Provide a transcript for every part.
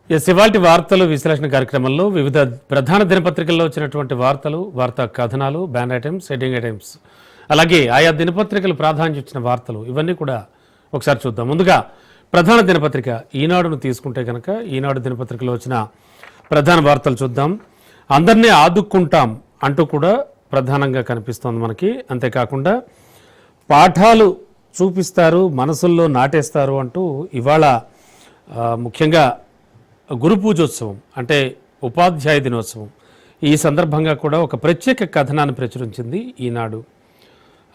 ఇవాల్టి వార్తలు విశ్లేషణ కార్యక్రమంలో వివిధ ప్రధాన దినపత్రికల్లో వచ్చినటువంటి వార్తలు, వార్తా కథనాలు, బ్యాన్ ఐటమ్స్, హెడ్డింగ్ ఐటమ్స్, అలాగే ఆయా దినపత్రికలు ప్రాధాన్యం ఇచ్చిన వార్తలు ఇవన్నీ కూడా ఒకసారి చూద్దాం. ముందుగా ప్రధాన దినపత్రిక ఈనాడును తీసుకుంటే కనుక ఈనాడు దినపత్రికలో వచ్చిన ప్రధాన వార్తలు చూద్దాం. అందరినీ ఆదుక్కుంటాం అంటూ కూడా ప్రధానంగా కనిపిస్తోంది మనకి. అంతేకాకుండా పాఠాలు చూపిస్తారు, మనసుల్లో నాటేస్తారు అంటూ ఇవాళ ముఖ్యంగా గురు పూజోత్సవం అంటే ఉపాధ్యాయ దినోత్సవం, ఈ సందర్భంగా కూడా ఒక ప్రత్యేక కథనాన్ని ప్రచురించింది ఈనాడు.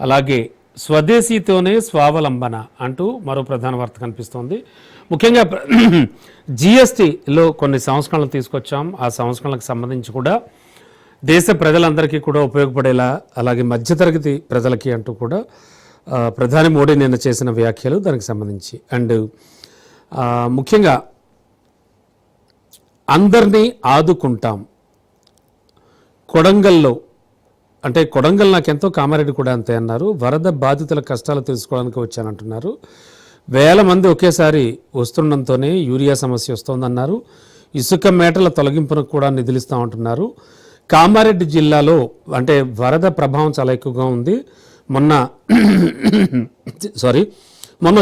అలాగే స్వదేశీతోనే స్వావలంబన అంటూ మరో ప్రధాన వార్త కనిపిస్తోంది. ముఖ్యంగా జిఎస్టీలో కొన్ని సంస్కరణలు తీసుకొచ్చాం, ఆ సంస్కరణలకు సంబంధించి కూడా దేశ ప్రజలందరికీ కూడా ఉపయోగపడేలా, అలాగే మధ్యతరగతి ప్రజలకి అంటూ కూడా ప్రధాని మోడీ నిన్న చేసిన వ్యాఖ్యలు దానికి సంబంధించి. అండ్ ముఖ్యంగా అందరినీ ఆదుకుంటాం, కొడంగల్లో అంటే కొడంగల్ నాకెంతో, కామారెడ్డి కూడా అంతే అన్నారు. వరద బాధితుల కష్టాలు తెలుసుకోవడానికి వచ్చానంటున్నారు. వేల మంది ఒకేసారి వస్తుండటంతోనే యూరియా సమస్య వస్తోందన్నారు. ఇసుక మేటల తొలగింపునకు కూడా నిధులిస్తామంటున్నారు. కామారెడ్డి జిల్లాలో అంటే వరద ప్రభావం చాలా ఎక్కువగా ఉంది. మొన్న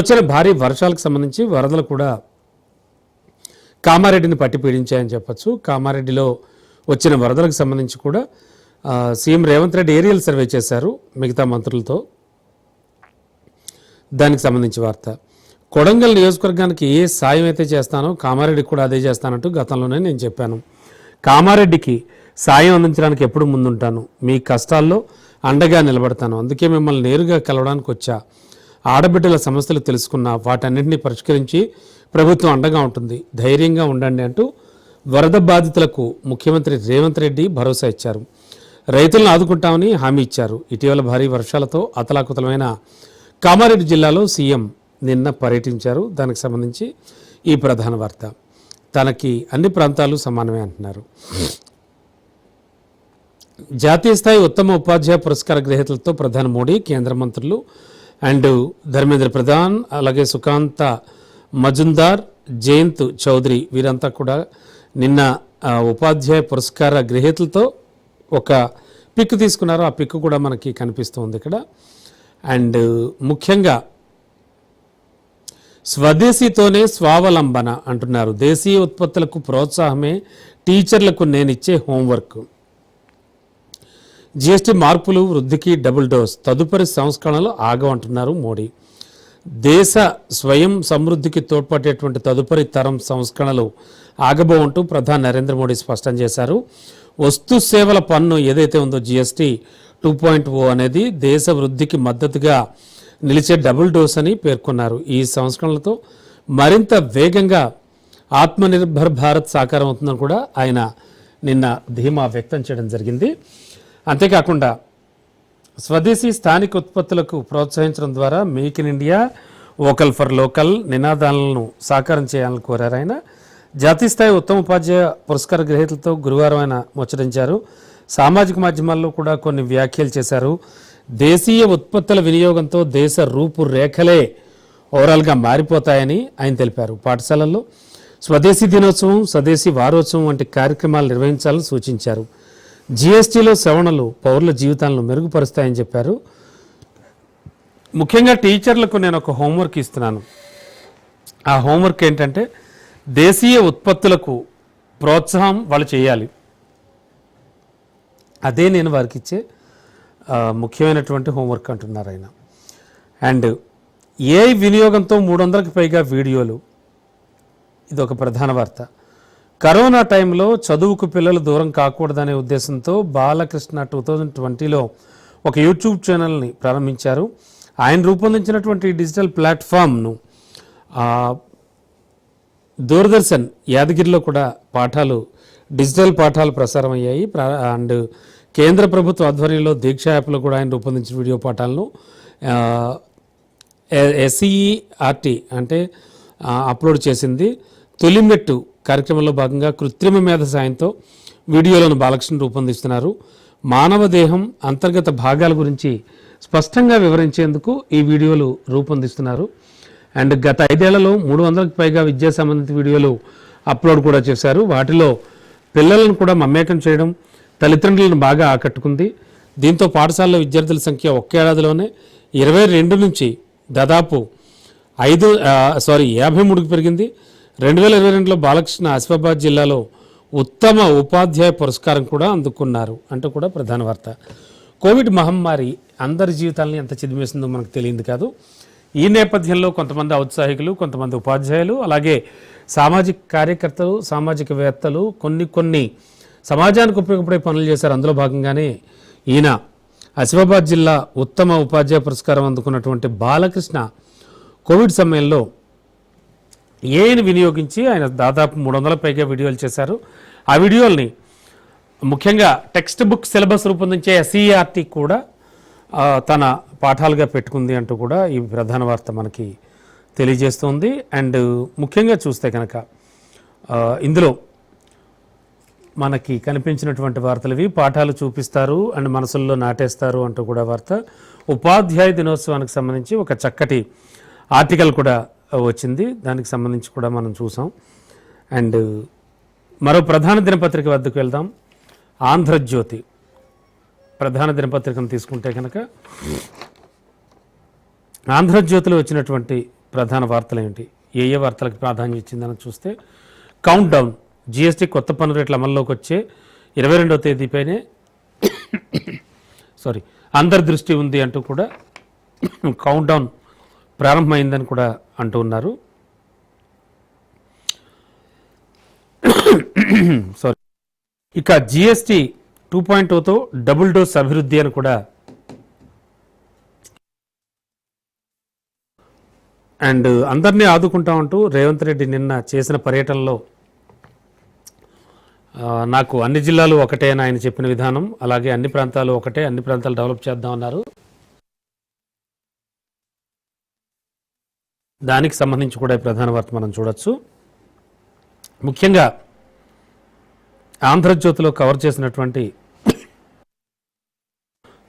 వచ్చిన భారీ వర్షాలకు సంబంధించి వరదలు కూడా కామారెడ్డిని పట్టి పీడించాయని చెప్పచ్చు. కామారెడ్డిలో వచ్చిన వరదలకు సంబంధించి కూడా CM Revanth Reddy aerial survey చేశారు మిగతా మంత్రులతో. దానికి సంబంధించి వార్త. కొడంగల్ నియోజకవర్గానికి ఏ సాయం అయితే చేస్తానో కామారెడ్డికి కూడా అదే చేస్తానంటూ గతంలోనే నేను చెప్పాను. కామారెడ్డికి సాయం అందించడానికి ఎప్పుడు ముందుంటాను, మీ కష్టాల్లో అండగా నిలబడతాను, అందుకే మిమ్మల్ని నేరుగా కలవడానికి వచ్చా. ఆడబిడ్డల సమస్యలు తెలుసుకున్నా, వాటన్నింటినీ పరిష్కరించి ప్రభుత్వం అండగా ఉంటుంది, ధైర్యంగా ఉండండి అంటూ వరద బాధితులకు ముఖ్యమంత్రి రేవంత్ రెడ్డి భరోసా ఇచ్చారు. రైతులను ఆదుకుంటామని హామీ ఇచ్చారు. ఇటీవల భారీ వర్షాలతో అతలాకుతలమైన కామారెడ్డి జిల్లాలో సీఎం నిన్న పర్యటించారు. దానికి సంబంధించి ఈ ప్రధాన వార్త. తనకి అన్ని ప్రాంతాలు సమానమే అంటున్నారు. జాతీయ స్థాయి ఉత్తమ ఉపాధ్యాయ పురస్కార గ్రహీతలతో ప్రధాని మోడీ, కేంద్ర మంత్రులు అండ్ ధర్మేంద్ర ప్రధాన్, అలాగే సుకాంత మజుందార్, జయంత్ చౌదరి వీరంతా కూడా నిన్న ఉపాధ్యాయ పురస్కార గ్రహీతలతో ఒక పిక్ తీసుకున్నారు. ఆ పిక్ కూడా మనకి కనిపిస్తుంది ఇక్కడ. అండ్ ముఖ్యంగా స్వదేశీతోనే స్వావలంబన అంటున్నారు. దేశీయ ఉత్పత్తులకు ప్రోత్సాహమే టీచర్లకు నేనిచ్చే హోంవర్క్. జిఎస్టీ మార్పులు వృద్ధికి డబుల్ డోస్, తదుపరి సంస్కరణలు ఆగవంటున్నారు మోడీ. దేశ స్వయం సమృద్ధికి తోడ్పడేటువంటి తదుపరి తరం సంస్కరణలు ఆగబోవంటూ ప్రధాని నరేంద్ర మోడీ స్పష్టం చేశారు. వస్తు సేవల పన్ను ఏదైతే ఉందో జిఎస్టీ 2.0 అనేది దేశ వృద్ధికి మద్దతుగా నిలిచే డబుల్ డోస్ అని పేర్కొన్నారు. ఈ సంస్కరణలతో మరింత వేగంగా ఆత్మనిర్భర్ భారత్ సాకారం అవుతుందని కూడా ఆయన నిన్న ధీమా వ్యక్తం చేయడం జరిగింది. అంతేకాకుండా స్వదేశీ స్థానిక ఉత్పత్తులకు ప్రోత్సహించడం ద్వారా make in India, vocal for local నినాదాలను సాకారం చేయాలని కోరారు ఆయన. జాతీయ స్థాయి ఉత్తమ ఉపాధ్యాయ పురస్కార గ్రహీతలతో గురువారం ఆయన ముచ్చటించారు. సామాజిక మాధ్యమాల్లో కూడా కొన్ని వ్యాఖ్యలు చేశారు. దేశీయ ఉత్పత్తుల వినియోగంతో దేశ రూపురేఖలే ఓవరాల్గా మారిపోతాయని ఆయన తెలిపారు. పాఠశాలల్లో స్వదేశీ దినోత్సవం, స్వదేశీ వారోత్సవం వంటి కార్యక్రమాలు నిర్వహించాలని సూచించారు. జిఎస్టీలో సవరణలు పౌరుల జీవితాలను మెరుగుపరుస్తాయని చెప్పారు. ముఖ్యంగా టీచర్లకు నేను ఒక హోంవర్క్ ఇస్తున్నాను. ఆ హోంవర్క్ ఏంటంటే దేశీయ ఉత్పత్తులకు ప్రోత్సాహం వాళ్ళు చేయాలి. అదే నేను వారికి ఇచ్చే ముఖ్యమైనటువంటి హోంవర్క్ అంటున్నారు ఆయన. అండ్ ఏఐ వినియోగంతో 300కి పైగా వీడియోలు, ఇది ఒక ప్రధాన వార్త. కరోనా టైంలో చదువుకు పిల్లలు దూరం కాకూడదనే ఉద్దేశంతో బాలకృష్ణ 2020లో ఒక యూట్యూబ్ ఛానల్ని ప్రారంభించారు. ఆయన రూపొందించినటువంటి డిజిటల్ ప్లాట్ఫామ్ను దూరదర్శన్ యాదగిరిలో కూడా డిజిటల్ పాఠాలు ప్రసారం అయ్యాయి. అండ్ కేంద్ర ప్రభుత్వ ఆధ్వర్యంలో దీక్ష యాప్లో కూడా ఆయన రూపొందించిన వీడియో పాఠాలను ఎస్ఈఆర్టీ అంటే అప్లోడ్ చేసింది. తొలిమెట్టు కార్యక్రమంలో భాగంగా కృత్రిమ మేధ సాయంతో వీడియోలను బాలకృష్ణ రూపొందిస్తున్నారు. మానవ దేహం అంతర్గత భాగాల గురించి స్పష్టంగా వివరించేందుకు ఈ వీడియోలు రూపొందిస్తున్నారు. అండ్ గత 5 ఏళ్లలో 300కి పైగా విద్యా సంబంధిత వీడియోలు అప్లోడ్ కూడా చేశారు. వాటిలో పిల్లలను కూడా మమేకం చేయడం తల్లిదండ్రులను బాగా ఆకట్టుకుంది. దీంతో పాఠశాలలో విద్యార్థుల సంఖ్య ఒక్క ఏడాదిలోనే 22 నుంచి దాదాపు 53కి పెరిగింది. 2022లో బాలకృష్ణ ఆసిఫాబాద్ జిల్లాలో ఉత్తమ ఉపాధ్యాయ పురస్కారం కూడా అందుకున్నారు అంటూ కూడా ప్రధాన వార్త. కోవిడ్ మహమ్మారి అందరి జీవితాలని ఎంత చిదిమేసిందో మనకు తెలియదు కాదు. ఈ నేపథ్యంలో కొంతమంది ఔత్సాహికులు, కొంతమంది ఉపాధ్యాయులు, అలాగే సామాజిక కార్యకర్తలు, సామాజికవేత్తలు కొన్ని సమాజానికి ఉపయోగపడే పనులు చేశారు. అందులో భాగంగానే ఈయన ఆసిఫాబాద్ జిల్లా ఉత్తమ ఉపాధ్యాయ పురస్కారం అందుకున్నటువంటి బాలకృష్ణ కోవిడ్ సమయంలో ఏఐని వినియోగించి ఆయన దాదాపు 300 పైగా వీడియోలు చేశారు. ఆ వీడియోల్ని ముఖ్యంగా టెక్స్ట్ బుక్ సిలబస్ రూపొందించే ఎస్ఈఆర్టీ కూడా తన పాఠాలుగా పెట్టుకుంది అంటూ కూడా ఈ ప్రధాన వార్త మనకి తెలియజేస్తుంది. అండ్ ముఖ్యంగా చూస్తే కనుక ఇందులో మనకి కనిపించినటువంటి వార్తలు ఇవి. పాఠాలు చూపిస్తారు అండ్ మనసుల్లో నాటేస్తారు అంటూ కూడా వార్త. ఉపాధ్యాయ దినోత్సవానికి సంబంధించి ఒక చక్కటి ఆర్టికల్ కూడా వచ్చింది, దానికి సంబంధించి కూడా మనం చూసాం. అండ్ మరో ప్రధాన దినపత్రిక వద్దకు వెళ్దాం. ఆంధ్రజ్యోతి ప్రధాన దినపత్రికను తీసుకుంటే కనుక ఆంధ్రజ్యోతిలో వచ్చినటువంటి ప్రధాన వార్తలు ఏంటి, ఏ వార్తలకు ప్రాధాన్యం ఇచ్చిందని చూస్తే కౌంట్ డౌన్, జిఎస్టీ కొత్త పన్ను రేట్ల అమల్లోకి వచ్చే 22వ తేదీపైనే అందరి దృష్టి ఉంది అంటూ కూడా కౌంట్ డౌన్ ప్రారంభమైందని కూడా అంటూ ఉన్నారు. ఇక జిఎస్టీ 2.0తో డబుల్ డోస్ అభివృద్ధి అని కూడా అండ్ అందరినీ ఆదుకుంటామంటూ రేవంత్ రెడ్డి నిన్న చేసిన పర్యటనలో నాకు అన్ని జిల్లాలు ఒకటే అని ఆయన చెప్పిన విధానం, అలాగే అన్ని ప్రాంతాలు ఒకటే, అన్ని ప్రాంతాలు డెవలప్ చేద్దామన్నారు. దానికి సంబంధించి కూడా ప్రధాన వార్త మనం చూడొచ్చు. ముఖ్యంగా ఆంధ్రజ్యోతిలో కవర్ చేసినటువంటి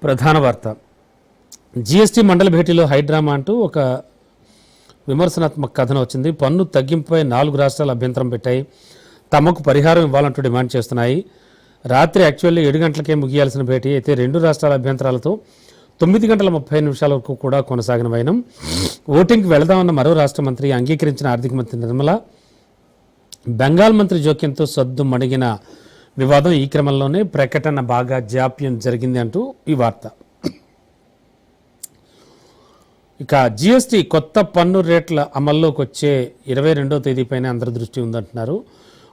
ప్రధాన వార్త జిఎస్టీ మండలి భేటీలో హైడ్రామా అంటూ ఒక విమర్శనాత్మక కథనం వచ్చింది. పన్ను తగ్గింపుపై 4 రాష్ట్రాలు అభ్యంతరం పెట్టాయి, తమకు పరిహారం ఇవ్వాలంటూ డిమాండ్ చేస్తున్నాయి. రాత్రి యాక్చువల్లీ 7 గంటలకే ముగియాల్సిన భేటీ అయితే 2 రాష్ట్రాల అభ్యంతరాలతో 9:35 వరకు కూడా కొనసాగిన వైనం. ఓటింగ్కి వెళదామన్న మరో రాష్ట్ర మంత్రి అంగీకరించిన ఆర్థిక మంత్రి నిర్మల, బెంగాల్ మంత్రి జోక్యంతో సద్దు మణిగిన వివాదం. ఈ క్రమంలోనే ప్రకటన బాగా జాప్యం జరిగింది అంటూ ఈ వార్త. ఇక జిఎస్టీ కొత్త పన్ను రేట్ల అమల్లోకి వచ్చే 22వ తేదీపైన అందరి దృష్టి ఉందంటున్నారు.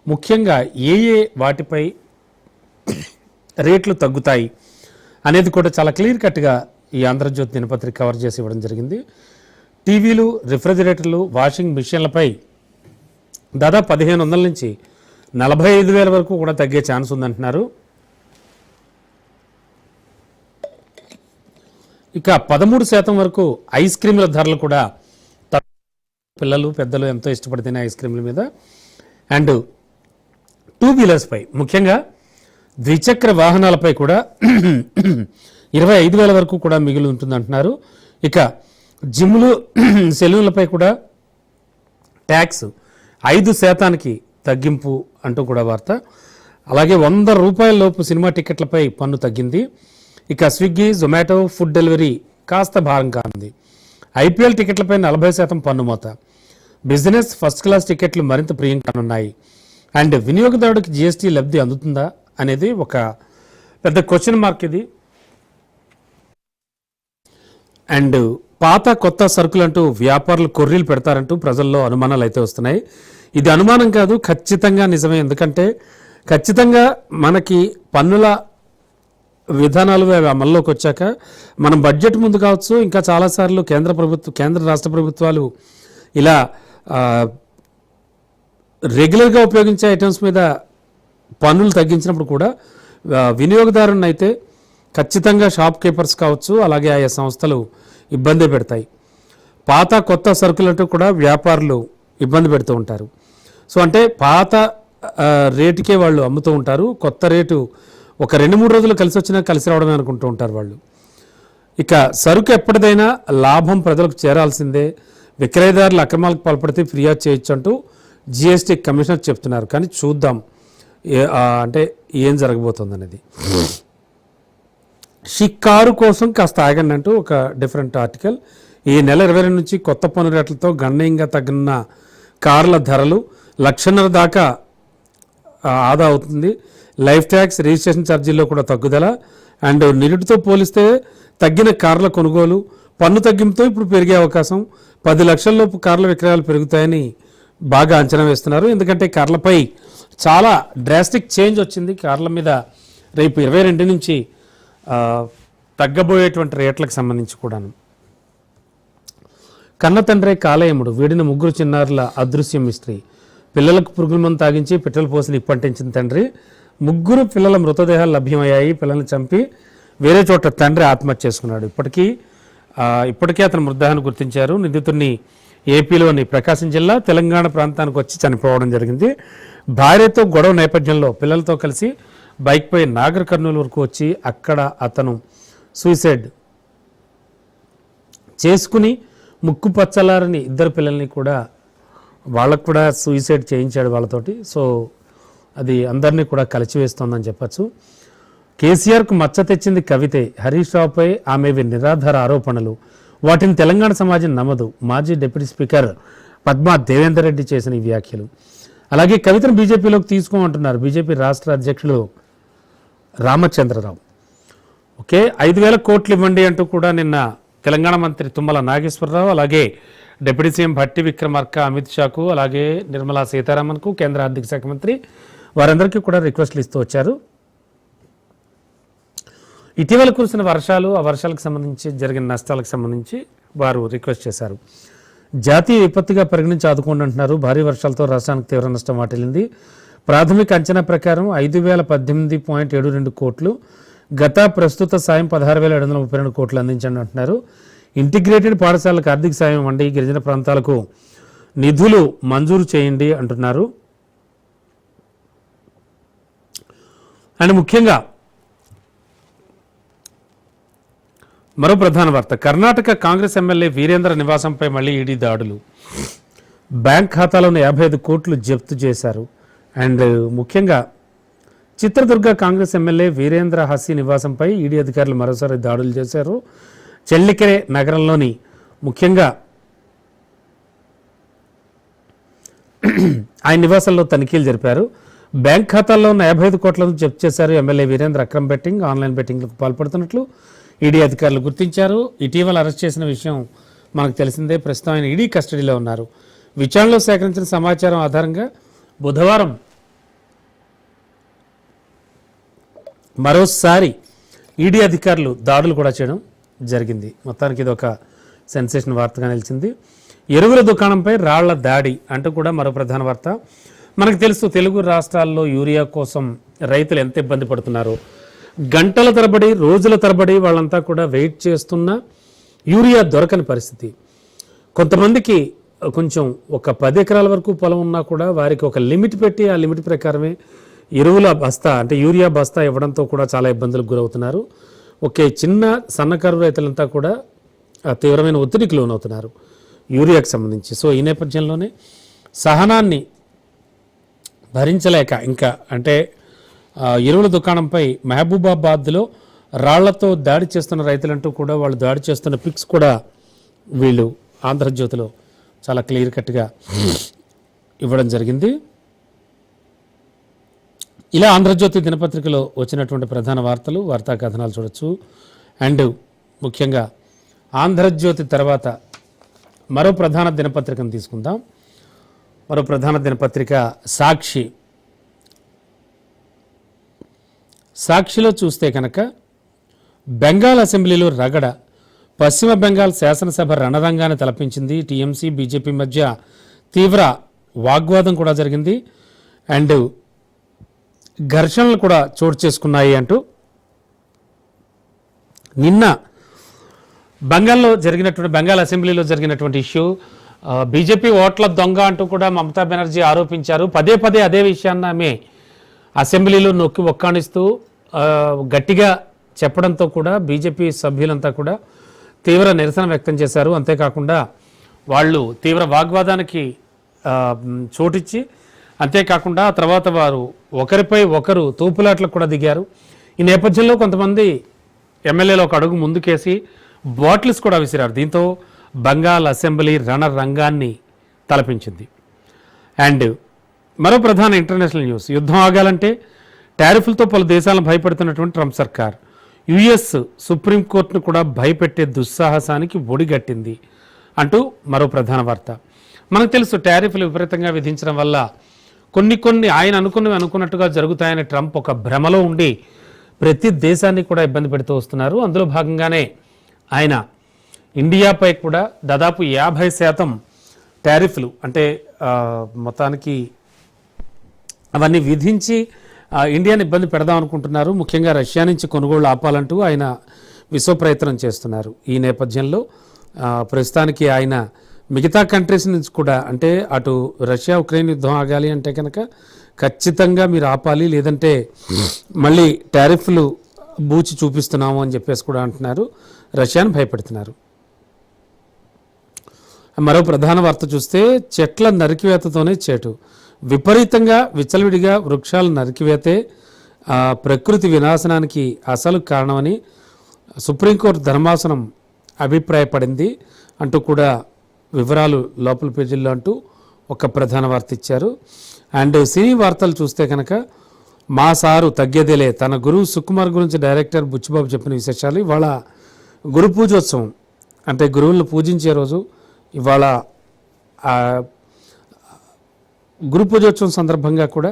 ముఖ్యంగా ఏ వాటిపై రేట్లు తగ్గుతాయి అనేది కూడా చాలా క్లియర్ కట్గా ఈ ఆంధ్రజ్యోతి దినపత్రిక కవర్ చేసి ఇవ్వడం జరిగింది. టీవీలు, రిఫ్రిజిరేటర్లు, వాషింగ్ మిషన్లపై దాదాపు 1500 నుంచి 45,000 వరకు కూడా తగ్గే ఛాన్స్ ఉందంటున్నారు. ఇక 13% వరకు ఐస్ క్రీముల ధరలు కూడా పిల్లలు పెద్దలు ఎంతో ఇష్టపడితేనే ఐస్ క్రీముల మీద. అండ్ 2 వీలర్స్పై ముఖ్యంగా ద్విచక్ర వాహనాలపై కూడా 25,000 వరకు కూడా మిగిలి ఉంటుందంటున్నారు. ఇక జిమ్లు, సెలూన్లపై కూడా ట్యాక్స్ 5% తగ్గింపు అంటూ కూడా వార్త. అలాగే 100 రూపాయల లోపు సినిమా టికెట్లపై పన్ను తగ్గింది. ఇక స్విగ్గీ, జొమాటో ఫుడ్ డెలివరీ కాస్త భారం కానుంది. ఐపీఎల్ టికెట్లపై 40% పన్ను మోత. బిజినెస్ ఫస్ట్ క్లాస్ టికెట్లు మరింత ప్రియం కానున్నాయి. అండ్ వినియోగదారుడికి జిఎస్టీ లబ్ధి అందుతుందా అనేది ఒక పెద్ద క్వశ్చన్ మార్క్ ఇది. అండ్ పాత కొత్త సరుకులంటూ వ్యాపారులు కొర్రీలు పెడతారంటూ ప్రజల్లో అనుమానాలు అయితే వస్తున్నాయి. ఇది అనుమానం కాదు, ఖచ్చితంగా నిజమే. ఎందుకంటే ఖచ్చితంగా మనకి పన్నుల విధానాలు అమల్లోకి వచ్చాక మనం బడ్జెట్ ముందు కావచ్చు, ఇంకా చాలాసార్లు కేంద్ర రాష్ట్ర ప్రభుత్వాలు ఇలా రెగ్యులర్గా ఉపయోగించే ఐటమ్స్ మీద పన్నులు తగ్గించినప్పుడు కూడా వినియోగదారుని అయితే ఖచ్చితంగా షాప్ కీపర్స్ కావచ్చు, అలాగే ఆయా సంస్థలు ఇబ్బంది పెడతాయి. పాత కొత్త సరుకులంటూ కూడా వ్యాపారులు ఇబ్బంది పెడుతూ ఉంటారు. సో అంటే పాత రేటుకే వాళ్ళు అమ్ముతూ ఉంటారు, కొత్త రేటు ఒక 2-3 రోజులు కలిసి వచ్చినా కలిసి రావడమే అనుకుంటూ ఉంటారు వాళ్ళు. ఇక సరుకు ఎప్పటిదైనా లాభం ప్రజలకు చేరాల్సిందే, విక్రయదారులు అక్రమాలకు పాల్పడితే ఫిర్యాదు చేయొచ్చు అంటూ జిఎస్టీ కమిషనర్ చెప్తున్నారు. కానీ చూద్దాం అంటే ఏం జరగబోతుంది అనేది. షికారు కోసం కాస్త ఆగండి అంటూ ఒక డిఫరెంట్ ఆర్టికల్. ఈ నెల 22 నుంచి కొత్త పన్ను రేట్లతో గణనీయంగా తగ్గిన కార్ల ధరలు 1,50,000 దాకా ఆదా అవుతుంది. లైఫ్ ట్యాక్స్, రిజిస్ట్రేషన్ ఛార్జీల్లో కూడా తగ్గుదల. అండ్ నిరుటితో పోలిస్తే తగ్గిన కార్ల కొనుగోలు, పన్ను తగ్గింపుతో ఇప్పుడు పెరిగే అవకాశం. 10 లక్షల లోపు కార్ల విక్రయాలు పెరుగుతాయని బాగా అంచనా వేస్తున్నారు. ఎందుకంటే కార్లపై చాలా డ్రాస్టిక్ చేంజ్ వచ్చింది. కార్ల మీద రేపు 22 నుంచి తగ్గబోయేటువంటి రేట్లకు సంబంధించి కూడాను. కన్న తండ్రే కాలయముడు, వీడిన 3 చిన్నారుల అదృశ్య మిస్టరీ. పిల్లలకు పురుగుల మందు తాగించి పిట్టలు పోసి నిప్పంటించిన తండ్రి. 3 పిల్లల మృతదేహాలు లభ్యమయ్యాయి. పిల్లల్ని చంపి వేరే చోట తండ్రి ఆత్మహత్య చేసుకున్నాడు. ఇప్పటికే అతని మృతదేహాన్ని గుర్తించారు. నిందితుడిని ఏపీలోని ప్రకాశం జిల్లా, తెలంగాణ ప్రాంతానికి వచ్చి చనిపోవడం జరిగింది. భార్యతో గొడవ నేపథ్యంలో పిల్లలతో కలిసి బైక్పై నాగర్ కర్నూలు వరకు వచ్చి అక్కడ అతను సూసైడ్ చేసుకుని ముక్కు పచ్చలారని 2 పిల్లల్ని కూడా వాళ్ళకు కూడా సూసైడ్ చేయించాడు వాళ్ళతోటి. సో అది అందరినీ కూడా కలిచివేస్తోందని చెప్పచ్చు. కేసీఆర్కు మచ్చ తెచ్చింది కవితే. హరీష్ రావుపై ఆమెవి నిరాధార ఆరోపణలు, వాటిని తెలంగాణ సమాజం నమ్మదు. మాజీ డిప్యూటీ స్పీకర్ పద్మా దేవేందర్ రెడ్డి చేసిన ఈ వ్యాఖ్యలు. అలాగే కవితను బీజేపీలోకి తీసుకోమంటున్నారు బీజేపీ రాష్ట్ర అధ్యక్షులు రామచంద్రరావు. 5,000 కోట్లు ఇవ్వండి అంటూ కూడా నిన్న తెలంగాణ మంత్రి తుమ్మల నాగేశ్వరరావు, అలాగే డిప్యూటీ సీఎం భట్టి విక్రమార్క, అమిత్ షాకు, అలాగే నిర్మలా సీతారామన్కు, కేంద్ర ఆర్థిక శాఖ మంత్రి, వారందరికీ కూడా రిక్వెస్ట్లు ఇస్తూ వచ్చారు. ఇటీవల కురిసిన వర్షాలు, ఆ వర్షాలకు సంబంధించి జరిగిన నష్టాలకు సంబంధించి వారు రిక్వెస్ట్ చేశారు. జాతీయ విపత్తుగా పరిగణించి ఆదుకోండి అంటున్నారు. భారీ వర్షాలతో రాష్ట్రానికి తీవ్ర నష్టం వాటిల్లింది. ప్రాథమిక అంచనా ప్రకారం 5,018.72 కోట్లు, గత ప్రస్తుత సాయం 16,732 కోట్లు అందించండి అంటున్నారు. ఇంటిగ్రేటెడ్ పాఠశాలకు ఆర్థిక సాయం ఇవ్వండి, గిరిజన ప్రాంతాలకు నిధులు మంజూరు చేయండి అంటున్నారు. అండ్ ముఖ్యంగా మరో ప్రధాన వార్త, కర్ణాటక కాంగ్రెస్ ఎమ్మెల్యే వీరేంద్ర నివాసంపై మళ్ళీ ఈడీ దాడులు. బ్యాంక్ ఖాతాలోని 55 కోట్లు జప్తు చేశారు. అండ్ ముఖ్యంగా చిత్రదుర్గ కాంగ్రెస్ ఎమ్మెల్యే వీరేంద్ర హస్సీ నివాసంపై ఈడీ అధికారులు మరోసారి దాడులు చేశారు. చెల్లికెరే నగరంలోని ముఖ్యంగా ఆయన నివాసంలో తనిఖీలు జరిపారు. బ్యాంక్ ఖాతాల్లో ఉన్న 55 కోట్లను జప్తు చేశారు. ఎమ్మెల్యే వీరేంద్ర అక్రమ్ బెట్టింగ్, ఆన్లైన్ బెట్టింగ్లకు పాల్పడుతున్నట్లు ఈడీ అధికారులు గుర్తించారు. ఇటీవల అరెస్ట్ చేసిన విషయం మనకు తెలిసిందే. ప్రస్తుతం ఆయన ఈడీ కస్టడీలో ఉన్నారు. విచారణలో సేకరించిన సమాచారం ఆధారంగా బుధవారం మరోసారి ఈడీ అధికారులు దాడులు కూడా చేయడం జరిగింది. మొత్తానికి ఇది ఒక సెన్సేషన్ వార్తగా నిలిచింది. ఎరువుల దుకాణంపై రాళ్ల దాడి అంటూ కూడా మరో ప్రధాన వార్త. మనకు తెలుసు, తెలుగు రాష్ట్రాల్లో యూరియా కోసం రైతులు ఎంత ఇబ్బంది పడుతున్నారో. గంటల తరబడి, రోజుల తరబడి వాళ్ళంతా కూడా వెయిట్ చేస్తున్న యూరియా దొరకని పరిస్థితి. కొంతమందికి కొంచెం ఒక 10 ఎకరాల వరకు పొలం ఉన్నా కూడా వారికి ఒక లిమిట్ పెట్టి, ఆ లిమిట్ ప్రకారమే ఎరువుల బస్తా అంటే యూరియా బస్తా ఇవ్వడంతో కూడా చాలా ఇబ్బందులకు గురవుతున్నారు. చిన్న సన్నకారు రైతులంతా కూడా తీవ్రమైన ఒత్తిడికి లోనవుతున్నారు యూరియాకు సంబంధించి. సో ఈ నేపథ్యంలోనే సహనాన్ని భరించలేక ఇంకా అంటే ఎరువుల దుకాణంపై మహబూబాబాద్లో రాళ్లతో దాడి చేస్తున్న రైతులంటూ కూడా వాళ్ళు దాడి చేస్తున్న పిక్స్ కూడా వీళ్ళు ఆంధ్రజ్యోతిలో చాలా క్లియర్ కట్గా ఇవ్వడం జరిగింది. ఇలా ఆంధ్రజ్యోతి దినపత్రికలో వచ్చినటువంటి ప్రధాన వార్తలు, వార్తా కథనాలు చూడొచ్చు. అండ్ ముఖ్యంగా ఆంధ్రజ్యోతి తర్వాత మరో ప్రధాన దినపత్రికను తీసుకుందాం. మరో ప్రధాన దినపత్రిక సాక్షి. సాక్షిలో చూస్తే కనుక బెంగాల్ అసెంబ్లీలో రగడ, పశ్చిమ బెంగాల్ శాసనసభ రణరంగాన్ని తలపించింది. టీఎంసీ బీజేపీ మధ్య తీవ్ర వాగ్వాదం కూడా జరిగింది. అండ్ ఘర్షణలు కూడా చోటు చేసుకున్నాయి అంటూ నిన్న బెంగాల్ అసెంబ్లీలో జరిగినటువంటి ఇష్యూ, బీజేపీ ఓట్ల దొంగ అంటూ కూడా మమతా బెనర్జీ ఆరోపించారు. పదే పదే అదే విషయాన్ని ఆమె అసెంబ్లీలో నొక్కి ఒక్కాణిస్తూ గట్టిగా చెప్పడంతో కూడా బీజేపీ సభ్యులంతా కూడా తీవ్ర నిరసన వ్యక్తం చేశారు. అంతేకాకుండా వాళ్ళు తీవ్ర వాగ్వాదానికి చోటిచ్చి, అంతేకాకుండా ఆ తర్వాత వారు ఒకరిపై ఒకరు తోపులాట్లకు కూడా దిగారు. ఈ నేపథ్యంలో కొంతమంది ఎమ్మెల్యేలు ఒక అడుగు ముందుకేసి బాటిల్స్ కూడా విసిరారు. దీంతో బంగాల్ అసెంబ్లీ రణరంగాన్ని తలపించింది. అండ్ మరో ప్రధాన ఇంటర్నేషనల్ న్యూస్, యుద్ధం ఆగాలంటే టారిఫ్లతో పలు దేశాలను భయపెడుతున్నటువంటి ట్రంప్ సర్కార్ యుఎస్ సుప్రీంకోర్టును కూడా భయపెట్టే దుస్సాహసానికి ఒడిగట్టింది అంటూ మరో ప్రధాన వార్త. మనకు తెలుసు, టారిఫ్లు విపరీతంగా విధించడం వల్ల కొన్ని ఆయన అనుకున్నట్టుగా జరుగుతాయని ట్రంప్ ఒక భ్రమలో ఉండి ప్రతి దేశాన్ని కూడా ఇబ్బంది పెడుతూ వస్తున్నారు. అందులో భాగంగానే ఆయన ఇండియాపై కూడా దాదాపు 50% టారిఫ్లు, అంటే మొత్తానికి అవన్నీ విధించి ఇండియాని ఇబ్బంది పెడదాం అనుకుంటున్నారు. ముఖ్యంగా రష్యా నుంచి కొనుగోళ్లు ఆపాలంటూ ఆయన విశ్వ ప్రయత్నం చేస్తున్నారు. ఈ నేపథ్యంలో ప్రస్తుతానికి ఆయన మిగతా కంట్రీస్ నుంచి కూడా, అంటే అటు రష్యా ఉక్రెయిన్ యుద్ధం ఆగాలి అంటే కనుక ఖచ్చితంగా మీరు ఆపాలి, లేదంటే మళ్ళీ టారిఫ్లు బూచి చూపిస్తున్నాము అని చెప్పేసి కూడా అంటున్నారు. రష్యాను భయపెడుతున్నారు. మరో ప్రధాన వార్త చూస్తే, చెట్ల నరికివేతతోనే చేటు, విపరీతంగా విచ్చలవిడిగా వృక్షాలు నరికివేతే ప్రకృతి వినాశనానికి అసలు కారణమని సుప్రీంకోర్టు ధర్మాసనం అభిప్రాయపడింది అంటూ కూడా వివరాలు లోపల పేజీల్లో అంటూ ఒక ప్రధాన వార్త ఇచ్చారు. అండ్ సినీ వార్తలు చూస్తే కనుక, మా సారు తగ్గేదేలే, తన గురువు సుకుమార్ గురించి డైరెక్టర్ బుచ్చిబాబు చెప్పిన విశేషాలు. ఇవాళ గురు పూజోత్సవం, అంటే గురువులను పూజించే రోజు. ఇవాళ గురు పూజోత్సవం సందర్భంగా కూడా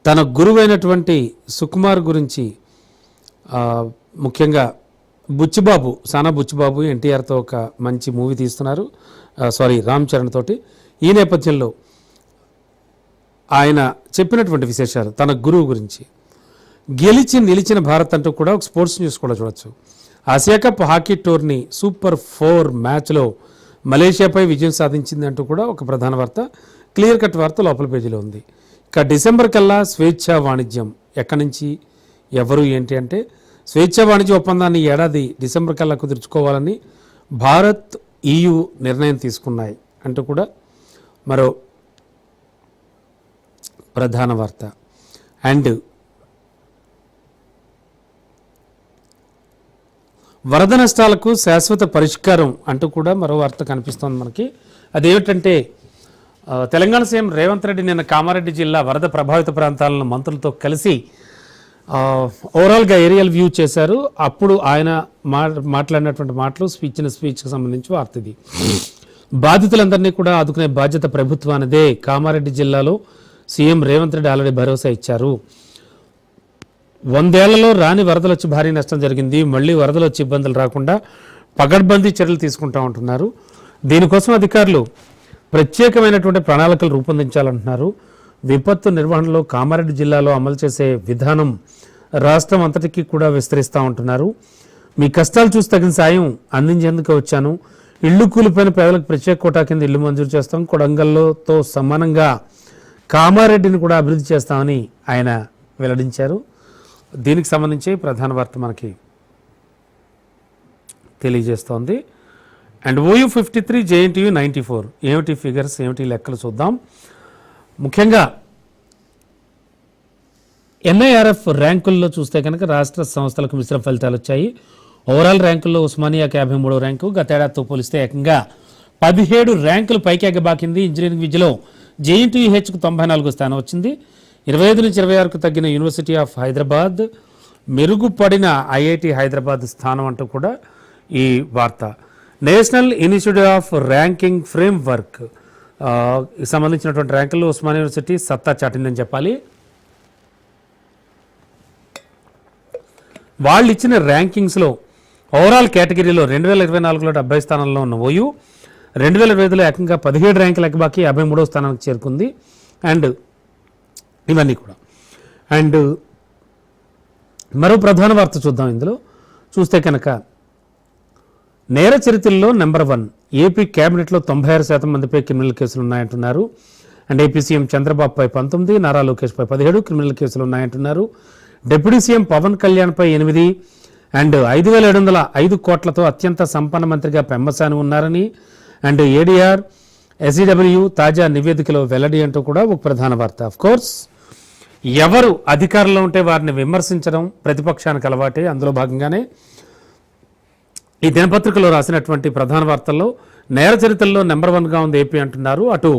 తన గురువైనటువంటి సుకుమార్ గురించి ముఖ్యంగా బుచ్చిబాబు, సానా బుచ్చిబాబు ఎన్టీఆర్తో ఒక మంచి మూవీ తీస్తున్నారు, రామ్ చరణ్ తోటి. ఈ నేపథ్యంలో ఆయన చెప్పినటువంటి విశేషాలు తన గురువు గురించి. గెలిచి నిలిచిన భారత్ అంటూ కూడా ఒక స్పోర్ట్స్ న్యూస్ కూడా చూడొచ్చు. Asia cup hockey tourney super 4 మ్యాచ్లో మలేషియాపై విజయం సాధించింది అంటూ కూడా ఒక ప్రధాన వార్త, క్లియర్ కట్ వార్త లోపల పేజీలో ఉంది. ఇక డిసెంబర్ కల్లా స్వేచ్ఛా వాణిజ్యం, ఎక్కడి నుంచి ఎవరు ఏంటి అంటే, స్వేచ్ఛా వాణిజ్య ఒప్పందాన్ని ఏడాది డిసెంబర్ కల్లా కుదుర్చుకోవాలని భారత్ EU నిర్ణయం తీసుకున్నాయి అంటూ కూడా మరో ప్రధాన వార్త. అండ్ వరద నష్టాలకు శాశ్వత పరిష్కారం అంటూ కూడా మరో వార్త కనిపిస్తోంది మనకి. అదేమిటంటే, తెలంగాణ సీఎం రేవంత్ రెడ్డి నిన్న కామారెడ్డి జిల్లా వరద ప్రభావిత ప్రాంతాలను మంత్రులతో కలిసి ఓవరాల్గా ఏరియల్ వ్యూ చేశారు. అప్పుడు ఆయన మాట్లాడినటువంటి మాటలు, స్పీచ్కి సంబంధించి వార్త ఇది. బాధితులందరినీ కూడా ఆదుకునే బాధ్యత ప్రభుత్వానిదే, కామారెడ్డి జిల్లాలో సీఎం రేవంత్ రెడ్డి ఆల్రెడీ భరోసా ఇచ్చారు. 100 ఏళ్లలో రాని వరదలు వచ్చి భారీ నష్టం జరిగింది, మళ్ళీ వరదలు వచ్చి ఇబ్బందులు రాకుండా పకడ్బందీ చర్యలు తీసుకుంటా ఉంటున్నారు. దీనికోసం అధికారులు ప్రత్యేకమైనటువంటి ప్రణాళికలు రూపొందించాలంటున్నారు. విపత్తు నిర్వహణలో కామారెడ్డి జిల్లాలో అమలు చేసే విధానం రాష్ట్రం అంతటికీ కూడా విస్తరిస్తూ ఉంటున్నారు. మీ కష్టాలు చూసి తగిన సాయం అందించేందుకు వచ్చాను, ఇళ్లు కూలిపోయిన పేదలకు ప్రత్యేక కోటా కింద ఇల్లు మంజూరు చేస్తాం, కొడంగల్లోతో సమానంగా కామారెడ్డిని కూడా అభివృద్ధి చేస్తామని ఆయన వెల్లడించారు. దీనికి సంబంధించి ప్రధాన వార్త మనకి తెలియజేస్తోంది. అండ్ OU 53, JNTU 94, ఏమిటి ఫిగర్స్, ఏమిటి లెక్కలు చూద్దాం. ముఖ్యంగా NIRF ర్యాంకుల్లో చూస్తే కనుక రాష్ట్ర సంస్థలకు మిశ్రమ ఫలితాలు వచ్చాయి. ఓవరాల్ ర్యాంకుల్లో ఉస్మానియాకి 53వ ర్యాంకు, గతేడాదితో పోలిస్తే ఏకంగా 17 ర్యాంకులు పైకి ఎగబాకింది. ఇంజనీరింగ్ విద్యలో JNTUHకు 94వ స్థానం వచ్చింది. 25 నుంచి 26కు తగ్గిన యూనివర్సిటీ ఆఫ్ హైదరాబాద్, మెరుగుపడిన IIT హైదరాబాద్ స్థానం అంటూ కూడా ఈ వార్త. National institute of ranking framework సంబంధించినటువంటి ర్యాంకుల్లో ఉస్మానియా యూనివర్సిటీ సత్తా చాటిందని చెప్పాలి. వాళ్ళు ఇచ్చిన ర్యాంకింగ్స్లో ఓవరాల్ కేటగిరీలో 2024లో 70 స్థానంలో ఉన్న OU 2025లో ఏకంగా 17 ర్యాంకులు ఎక్కబాకి 53వ స్థానానికి చేరుకుంది. అండ్ ఇవన్నీ కూడా. అండ్ మరో ప్రధాన వార్త చూద్దాం. ఇందులో చూస్తే కనుక నేర చరిత్రలో నెంబర్ 1, ఏపీ క్యాబినెట్లో 96% మందిపై క్రిమినల్ కేసులు ఉన్నాయంటున్నారు. అండ్ ఏపీ సీఎం చంద్రబాబుపై 19, నారా లోకేష్పై 17 క్రిమినల్ కేసులు ఉన్నాయంటున్నారు. డిప్యూటీ సీఎం పవన్ కళ్యాణ్పై 8 అండ్ 5,705 కోట్లతో అత్యంత సంపన్న మంత్రిగా పెమ్మసాని ఉన్నారని, అండ్ ADR ఎస్ఈడబ్ల్యూ తాజా నివేదికలో వెల్లడి అంటూ కూడా ఒక ప్రధాన వార్త. ఆఫ్ కోర్స్ ఎవరు అధికారంలో ఉంటే వారిని విమర్శించడం ప్రతిపక్షానికి అలవాటే. అందులో భాగంగానే ఈ దినపత్రికలో రాసినటువంటి ప్రధాన వార్తల్లో నేర చరిత్రలో నెంబర్ 1గా ఉంది ఏపీ అంటున్నారు. అటు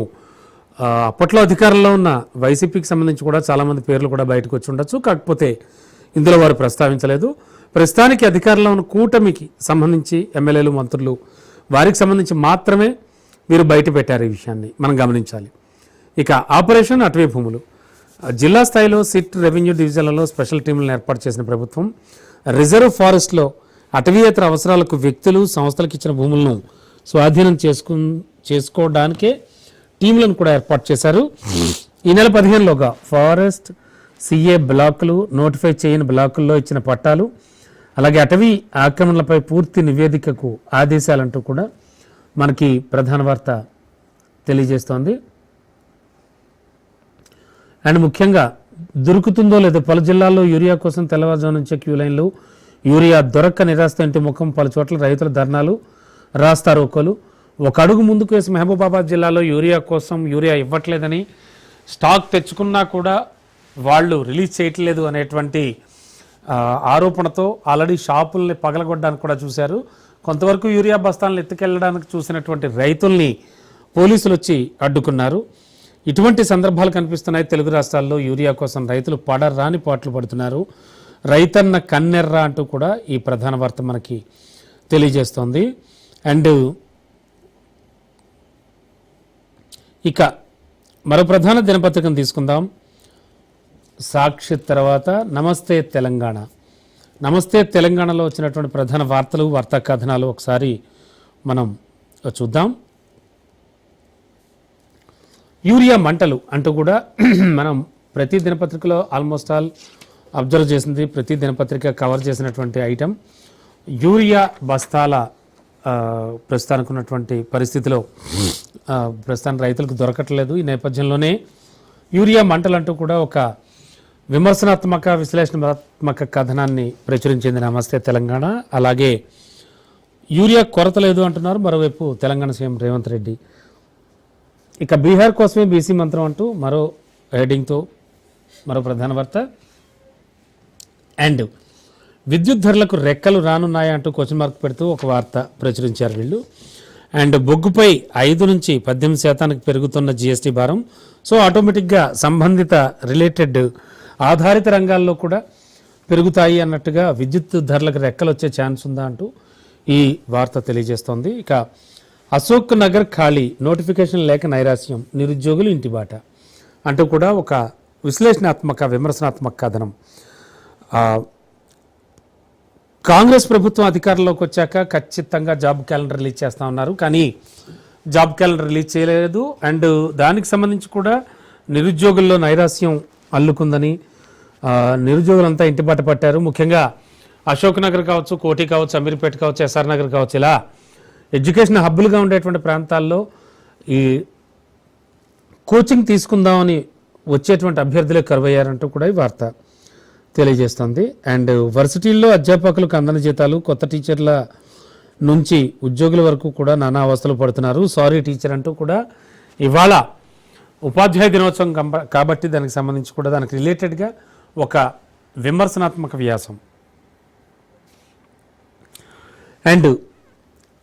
అప్పట్లో అధికారంలో ఉన్న వైసీపీకి సంబంధించి కూడా చాలామంది పేర్లు కూడా బయటకు వచ్చి ఉండొచ్చు. కాకపోతే ఇందులో వారు ప్రస్తావించలేదు. ప్రస్తుతానికి అధికారంలో ఉన్న కూటమికి సంబంధించి ఎమ్మెల్యేలు, మంత్రులు వారికి సంబంధించి మాత్రమే వీరు బయట పెట్టారు. ఈ విషయాన్ని మనం గమనించాలి. ఇక ఆపరేషన్ అటవీ భూములు. జిల్లా స్థాయిలో సిట్, రెవెన్యూ డివిజన్లలో స్పెషల్ టీంలను ఏర్పాటు చేసిన ప్రభుత్వం రిజర్వ్ ఫారెస్ట్లో అటవీయేతర అవసరాలకు వ్యక్తులు, సంస్థలకు ఇచ్చిన భూములను స్వాధీనం చేసుకోవడానికే టీంలను కూడా ఏర్పాటు చేశారు. ఈ నెల 15లోగా ఫారెస్ట్ సిఏ బ్లాకులు, నోటిఫై చేయని బ్లాకుల్లో ఇచ్చిన పట్టాలు, అలాగే అటవీ ఆక్రమణలపై పూర్తి నివేదికకు ఆదేశాలంటూ కూడా మనకి ప్రధాన వార్త తెలియజేస్తోంది. అండ్ ముఖ్యంగా దొరుకుతుందో లేదో పలు జిల్లాల్లో యూరియా కోసం తెల్లవారుజాము నుంచే క్యూ లైన్లు, యూరియా దొరక్క నిరాశతో ఇంటి ముఖం, పలు చోట్ల రైతుల ధర్నాలు, రాస్తారోకోలు. ఒక అడుగు ముందుకు వేసి మహబూబాబాద్ జిల్లాలో యూరియా ఇవ్వట్లేదని, స్టాక్ తెచ్చుకున్నా కూడా వాళ్ళు రిలీజ్ చేయట్లేదు అనేటువంటి ఆరోపణతో ఆల్రెడీ షాపుల్ని పగలగొట్టడానికి కూడా చూశారు. కొంతవరకు యూరియా బస్తాలను ఎత్తుకెళ్లడానికి చూసినటువంటి రైతుల్ని పోలీసులు వచ్చి అడ్డుకున్నారు. ఇటువంటి సందర్భాలు కనిపిస్తున్నాయి తెలుగు రాష్ట్రాల్లో. యూరియా కోసం రైతులు పడరాని పాటలు పడుతున్నారు. రైతన్న కన్నెర్ర అంటూ కూడా ఈ ప్రధాన వార్త మనకి తెలియజేస్తోంది. అండ్ ఇక మరో ప్రధాన దినపత్రికను తీసుకుందాం. సాక్షి తర్వాత నమస్తే తెలంగాణ. నమస్తే తెలంగాణలో వచ్చినటువంటి ప్రధాన వార్తలు, వార్తా కథనాలు ఒకసారి మనం చూద్దాం. యూరియా మంటలు అంటూ కూడా మనం ప్రతి దినపత్రికలో ఆల్మోస్ట్ ఆల్ అబ్జర్వ్ చేసింది, ప్రతి దినపత్రిక కవర్ చేసినటువంటి ఐటెం యూరియా బస్తాల ప్రస్తుతానికి ఉన్నటువంటి పరిస్థితిలో ప్రస్తుతానికి రైతులకు దొరకట్లేదు. ఈ నేపథ్యంలోనే యూరియా మంటలు అంటూ కూడా ఒక విమర్శనాత్మక, విశ్లేషణాత్మక కథనాన్ని ప్రచురించింది నమస్తే తెలంగాణ. అలాగే యూరియా కొరత లేదు అంటున్నారు మరోవైపు తెలంగాణ సీఎం రేవంత్ రెడ్డి. ఇక బీహార్ కోసమే బీసీ మంత్రం అంటూ మరో హెడ్డింగ్తో మరో ప్రధాన వార్త. అండ్ విద్యుత్ ధరలకు రెక్కలు రానున్నాయా అంటూ క్వశ్చన్ మార్క్ పెడుతూ ఒక వార్త ప్రచురించారు వీళ్ళు. అండ్ బొగ్గుపై 5 నుంచి 18% పెరుగుతున్న జిఎస్టీ భారం. సో ఆటోమేటిక్గా సంబంధిత రిలేటెడ్ ఆధారిత రంగాల్లో కూడా పెరుగుతాయి అన్నట్టుగా విద్యుత్ ధరలకు రెక్కలు వచ్చే ఛాన్స్ ఉందా అంటూ ఈ వార్త తెలియజేస్తోంది. ఇక అశోక్ నగర్ ఖాళీ, నోటిఫికేషన్ లేక నైరాశ్యం, నిరుద్యోగులు ఇంటిబాట అంటూ కూడా ఒక విశ్లేషణాత్మక, విమర్శనాత్మక కథనం. కాంగ్రెస్ ప్రభుత్వం అధికారంలోకి వచ్చాక ఖచ్చితంగా జాబ్ క్యాలెండర్ రిలీజ్ చేస్తా ఉన్నారు, కానీ జాబ్ క్యాలెండర్ రిలీజ్ చేయలేదు. అండ్ దానికి సంబంధించి కూడా నిరుద్యోగుల్లో నైరాశ్యం అల్లుకుందని నిరుద్యోగులంతా ఇంటిబాట పట్టారు. ముఖ్యంగా అశోక్ నగర్ కావచ్చు, కోటి కావచ్చు, అమీర్పేట కావచ్చు, ఎస్ఆర్ నగర్ కావచ్చు, ఇలా ఎడ్యుకేషన్ హబ్బులుగా ఉండేటువంటి ప్రాంతాల్లో ఈ కోచింగ్ తీసుకుందామని వచ్చేటువంటి అభ్యర్థులే కరువయ్యారంటూ కూడా ఈ వార్త తెలియజేస్తుంది. అండ్ వర్సిటీల్లో అధ్యాపకులకు అందని జీతాలు, కొత్త టీచర్ల నుంచి ఉద్యోగుల వరకు కూడా నానా అవస్థలు పడుతున్నారు. సారీ టీచర్ అంటూ కూడా ఇవాళ ఉపాధ్యాయ దినోత్సవం కాబట్టి దానికి సంబంధించి కూడా దానికి రిలేటెడ్గా ఒక విమర్శనాత్మక వ్యాసం. అండ్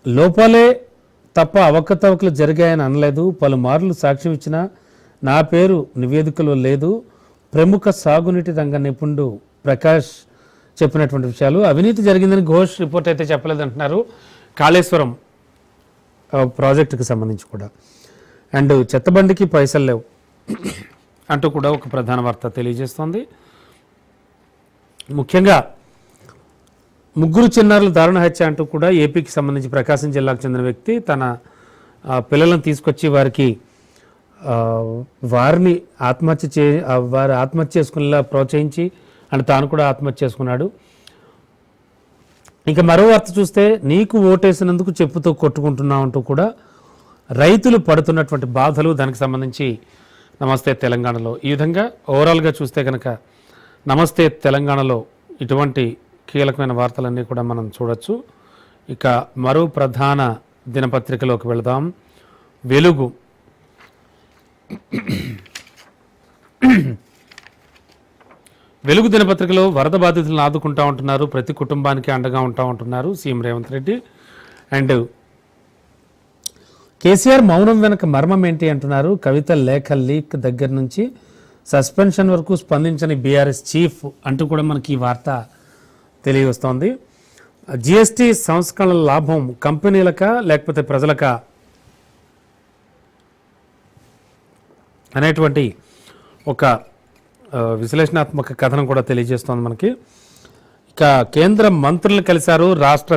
లోపాలే తప్ప అవకతవకలు జరిగాయని అనలేదు, పలుమార్లు సాక్ష్యం ఇచ్చినా నా పేరు నివేదికలో లేదు, ప్రముఖ సాగునీటి రంగ నిపుణుడు ప్రకాష్ చెప్పినటువంటి విషయాలు. అవినీతి జరిగిందని ఘోష్ రిపోర్ట్ అయితే చెప్పలేదంటున్నారు కాళేశ్వరం ప్రాజెక్టుకు సంబంధించి కూడా. అండ్ చెత్తబండికి పైసలు లేవు అంటూ కూడా ఒక ప్రధాన వార్త తెలియజేస్తోంది. ముఖ్యంగా ముగ్గురు చిన్నారుల దారుణ హత్య అంటూ కూడా ఏపీకి సంబంధించి ప్రకాశం జిల్లాకు చెందిన వ్యక్తి తన పిల్లలను తీసుకొచ్చి వారిని వారు ఆత్మహత్య చేసుకునేలా ప్రోత్సహించి అండ్ తాను కూడా ఆత్మహత్య చేసుకున్నాడు. ఇంకా మరో వార్త చూస్తే నీకు ఓటేసినందుకు చెప్పుతో కొట్టుకుంటున్నావు అంటూ కూడా రైతులు పడుతున్నటువంటి బాధలు, దానికి సంబంధించి నమస్తే తెలంగాణలో ఈ విధంగా ఓవరాల్గా చూస్తే కనుక నమస్తే తెలంగాణలో ఇటువంటి కీలకమైన వార్తలన్నీ కూడా మనం చూడొచ్చు. ఇక మరో ప్రధాన దినపత్రికలోకి వెళదాం. వెలుగు. వెలుగు దినపత్రికలో వరద బాధితులను ఆదుకుంటా ఉంటున్నారు, ప్రతి కుటుంబానికి అండగా ఉంటా ఉంటున్నారు సీఎం రేవంత్ రెడ్డి. అండ్ కేసీఆర్ మౌనం వెనక మర్మం ఏంటి అంటున్నారు. కవిత లేఖ లీక్ దగ్గర నుంచి సస్పెన్షన్ వరకు స్పందించని బీఆర్ఎస్ చీఫ్ అంటూ కూడా మనకి ఈ వార్త తెలియవస్తోంది. జిఎస్టీ సంస్కరణల లాభం కంపెనీలకా లేకపోతే ప్రజలకా అనేటువంటి ఒక విశ్లేషణాత్మక కథనం కూడా తెలియజేస్తోంది మనకి. ఇక కేంద్ర మంత్రులను కలిశారు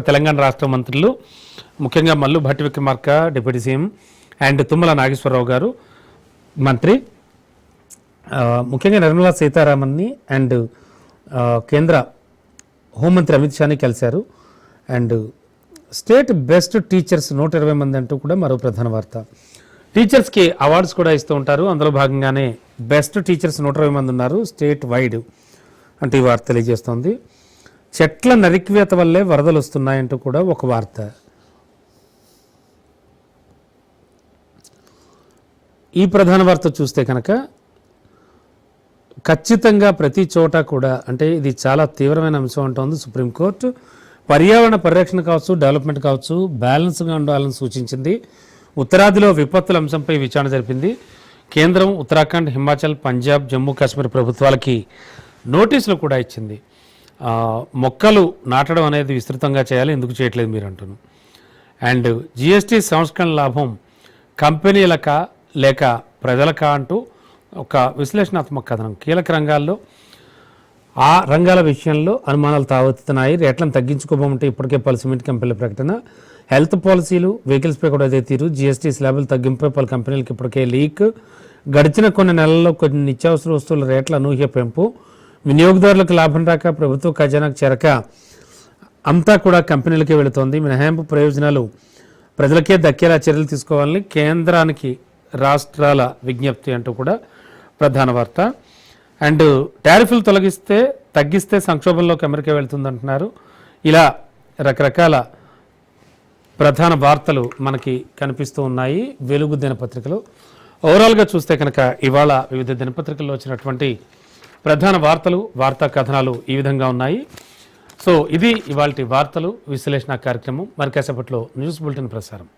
తెలంగాణ రాష్ట్ర మంత్రులు, ముఖ్యంగా Mallu Bhatti Vikramarka deputy CM and Tummala Nageswara Rao garu మంత్రి, ముఖ్యంగా నిర్మలా సీతారామన్ని అండ్ కేంద్ర హోంమంత్రి అమిత్ షాని కలిశారు. అండ్ స్టేట్ బెస్ట్ టీచర్స్ 120 మంది అంటూ కూడా మరో ప్రధాన వార్త. టీచర్స్కి అవార్డ్స్ కూడా ఇస్తూ ఉంటారు, అందులో భాగంగానే బెస్ట్ టీచర్స్ 120 మంది ఉన్నారు స్టేట్ వైడ్ అంటే ఈ వార్త తెలియజేస్తోంది. చెట్ల నరికివేత వల్లే వరదలు వస్తున్నాయంటూ కూడా ఒక వార్త. ఈ ప్రధాన వార్త చూస్తే కనుక ఖచ్చితంగా ప్రతి చోట కూడా అంటే ఇది చాలా తీవ్రమైన అంశం అంటోంది సుప్రీంకోర్టు. పర్యావరణ పరిరక్షణ కావచ్చు, డెవలప్మెంట్ కావచ్చు, బ్యాలెన్స్గా ఉండాలని సూచించింది. ఉత్తరాదిలో విపత్తుల అంశంపై విచారణ జరిపింది. కేంద్రం ఉత్తరాఖండ్, హిమాచల్, పంజాబ్, జమ్మూ కాశ్మీర్ ప్రభుత్వాలకి నోటీసులు కూడా ఇచ్చింది. మొక్కలు నాటడం అనేది విస్తృతంగా చేయాలి, ఎందుకు చేయట్లేదు మీరు అంటున్నాను. అండ్ జిఎస్టీ సంస్కరణ లాభం కంపెనీలకా లేక ప్రజలకా అంటూ ఒక విశ్లేషణాత్మక కథనం. కీలక రంగాల్లో ఆ రంగాల విషయంలో అనుమానాలు తావెత్తుతున్నాయి. రేట్లను తగ్గించుకోబోమంటే ఇప్పటికే పలు సిమెంట్ కంపెనీల ప్రకటన, హెల్త్ పాలసీలు, వెహికల్స్పై కూడా అదే తీరు. జిఎస్టీ స్లాబులు తగ్గింపై పలు కంపెనీలకు ఇప్పటికే లీక్. గడిచిన కొన్ని నెలల్లో కొన్ని నిత్యావసర వస్తువుల రేట్ల అనూహ్య పెంపు, వినియోగదారులకు లాభం రాక ప్రభుత్వ ఖజానాకు చేరక అంతా కూడా కంపెనీలకే వెళుతోంది. మినహాయింపు ప్రయోజనాలు ప్రజలకే దక్కేలా చర్యలు తీసుకోవాలని కేంద్రానికి రాష్ట్రాల విజ్ఞప్తి అంటూ కూడా ప్రధాన వార్త. అండ్ టారిఫ్లు తగ్గిస్తే సంక్షోభంలోకి అమెరికా వెళ్తుందంటున్నారు. ఇలా రకరకాల ప్రధాన వార్తలు మనకి కనిపిస్తూ ఉన్నాయి వెలుగు దినపత్రికలో. ఓవరాల్గా చూస్తే కనుక ఇవాళ వివిధ దినపత్రికల్లో వచ్చినటువంటి ప్రధాన వార్తలు, వార్తా కథనాలు ఈ విధంగా ఉన్నాయి. సో ఇది ఇవాల్టి వార్తలు విశ్లేషణ కార్యక్రమం. మరి కాసేపట్లో న్యూస్ బులెటిన్ ప్రసారం.